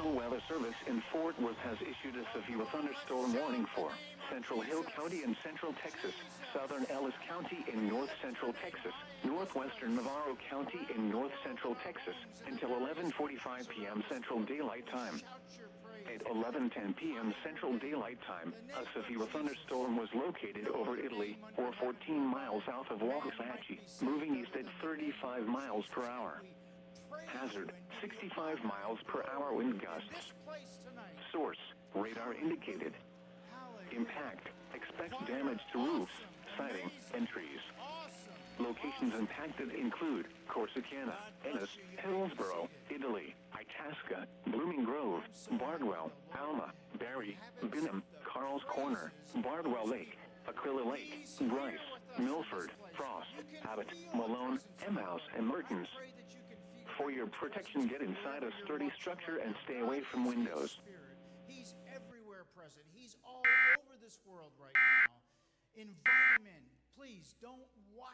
National Weather Service in Fort Worth has issued a severe thunderstorm warning for Central Hill County in Central Texas, Southern Ellis County in North Central Texas, Northwestern Navarro County in North Central Texas, until 11:45 p.m. Central Daylight Time. At 11:10 p.m. Central Daylight Time, a severe thunderstorm was located over Italy, or 14 miles south of Waxahachie, moving east at 35 miles per hour. Hazard, 65 miles per hour wind gusts. Source, radar indicated. Impact, expects damage to roofs, siding, and trees. Locations impacted include Corsicana, Ellis, Hillsborough, Italy, Itasca, Blooming Grove, Bardwell, Alma, Barry, Bingham, Carl's Corner, Bardwell Lake, Aquila Lake, Bryce, Milford, Frost, Abbott, Malone, Emhouse, and Mertens. For your protection, get inside a sturdy structure and stay away from windows. He's everywhere present. He's all over this world right now. Invite him in. Please don't watch